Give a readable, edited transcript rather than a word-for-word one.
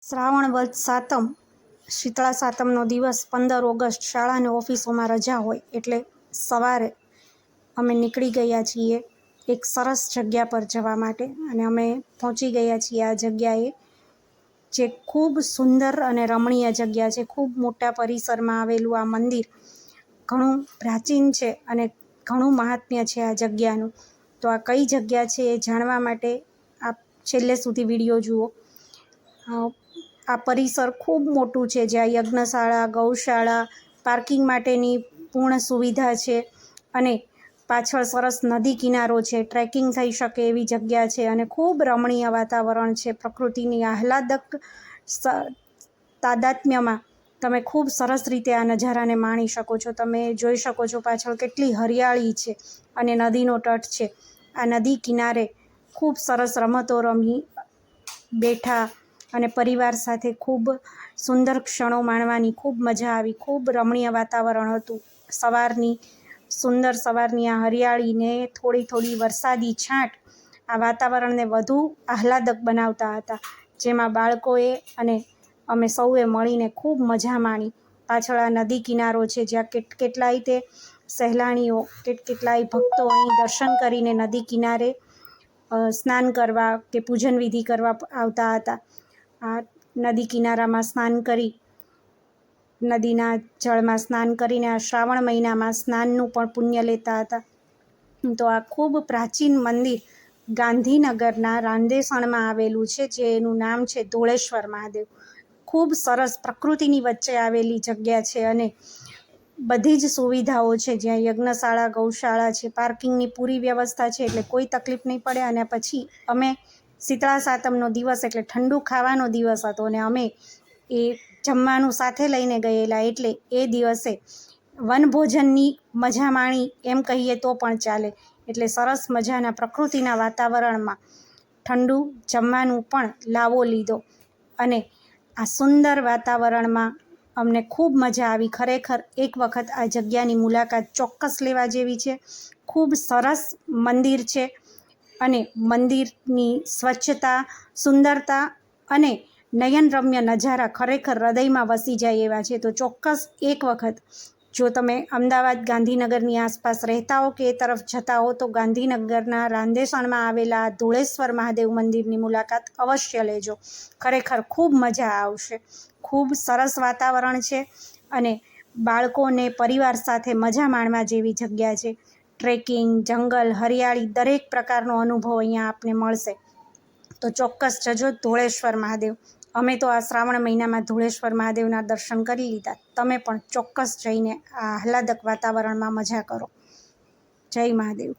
શ્રાવણ વદ સાતમ શીતળા સાતમનો દિવસ 15 ઓગસ્ટ શાળા અને ઓફિસોમાં રજા હોય એટલે સવારે અમે નીકળી ગયા છીએ એક સરસ જગ્યા પર જવા માટે અને અમે પહોંચી ગયા છીએ આ જગ્યાએ, જે ખૂબ સુંદર અને રમણીય જગ્યા છે. ખૂબ મોટા પરિસરમાં આવેલું આ મંદિર ઘણું પ્રાચીન છે અને ઘણું મહાત્મ્ય છે આ જગ્યાનું. તો આ કઈ જગ્યા છે એ જાણવા માટે આપ છેલ્લે સુધી વિડીયો જુઓ. આ પરિસર ખૂબ મોટું છે, જ્યાં યજ્ઞશાળા, ગૌશાળા, પાર્કિંગ માટેની પૂર્ણ સુવિધા છે અને પાછળ સરસ નદી કિનારો છે. ટ્રેકિંગ થઈ શકે એવી જગ્યા છે અને ખૂબ રમણીય વાતાવરણ છે. પ્રકૃતિની આહલાદક તાદાત્મ્યમાં તમે ખૂબ સરસ રીતે આ નજારાને માણી શકો છો. તમે જોઈ શકો છો પાછળ કેટલી હરિયાળી છે અને નદીનો તટ છે. આ નદી કિનારે ખૂબ સરસ રમતો રમી, બેઠા અને પરિવાર સાથે ખૂબ સુંદર ક્ષણો માણવાની ખૂબ મજા આવી. ખૂબ રમણીય વાતાવરણ હતું. સવારની આ હરિયાળીને થોડી વરસાદી છાંટ આ વાતાવરણને વધુ આહલાદક બનાવતા હતા, જેમાં બાળકોએ અને અમે સૌએ મળીને ખૂબ મજા માણી. પાછળ આ નદી કિનારો છે, જ્યાં કેટલાય તે સહેલાણીઓ, કેટલાય ભક્તો અહીં દર્શન કરીને નદી કિનારે સ્નાન કરવા કે પૂજન વિધિ કરવા આવતા હતા. આ નદી કિનારામાં સ્નાન કરી, નદીના જળમાં સ્નાન કરીને આ શ્રાવણ મહિનામાં સ્નાનનું પણ પુણ્ય લેતા હતા. તો આ ખૂબ પ્રાચીન મંદિર ગાંધીનગરના રાંદેસણમાં આવેલું છે, જેનું નામ છે ધોળેશ્વર મહાદેવ. ખૂબ સરસ પ્રકૃતિની વચ્ચે આવેલી જગ્યા છે અને બધી જ સુવિધાઓ છે, જ્યાં યજ્ઞશાળા, ગૌશાળા છે, પાર્કિંગની પૂરી વ્યવસ્થા છે, એટલે કોઈ તકલીફ નહીં પડે. અને પછી અમે શીતળા સાતમનો દિવસ એટલે ઠંડુ ખાવાનો દિવસ હતો અને અમે એ જમવાનું સાથે લઈને ગયેલા, એટલે એ દિવસે વનભોજનની મજા માણી એમ કહીએ તો પણ ચાલે. એટલે સરસ મજાના પ્રકૃતિના વાતાવરણમાં ઠંડુ જમવાનું પણ લાવો લીધો અને આ સુંદર વાતાવરણમાં અમને ખૂબ મજા આવી. ખરેખર એક વખત આ જગ્યાની મુલાકાત ચોક્કસ લેવા જેવી છે. ખૂબ સરસ મંદિર છે અને મંદિરની સ્વચ્છતા, સુંદરતા અને નયનરમ્ય નજારા ખરેખર હૃદયમાં વસી જાય એવા છે. તો ચોક્કસ એક વખત જો તમે અમદાવાદ, ગાંધીનગરની આસપાસ રહેતા હો કે એ તરફ જતા હો, તો ગાંધીનગરના રાંદેસણમાં આવેલા ધોળેશ્વર મહાદેવ મંદિરની મુલાકાત અવશ્ય લેજો. ખરેખર ખૂબ મજા આવશે. ખૂબ સરસ વાતાવરણ છે અને બાળકોને પરિવાર સાથે મજા માણવા જેવી જગ્યા છે. ટ્રેકિંગ, જંગલ, હરિયાળી દરેક પ્રકારનો અનુભવ અહીંયા આપને મળશે. તો ચોક્કસ જજો ધોળેશ્વર મહાદેવ. અમે તો આ શ્રાવણ મહિનામાં ધોળેશ્વર મહાદેવના દર્શન કરી લીધા. તમે પણ ચોક્કસ જઈને આ આહલાદક વાતાવરણમાં મજા કરો. જય મહાદેવ.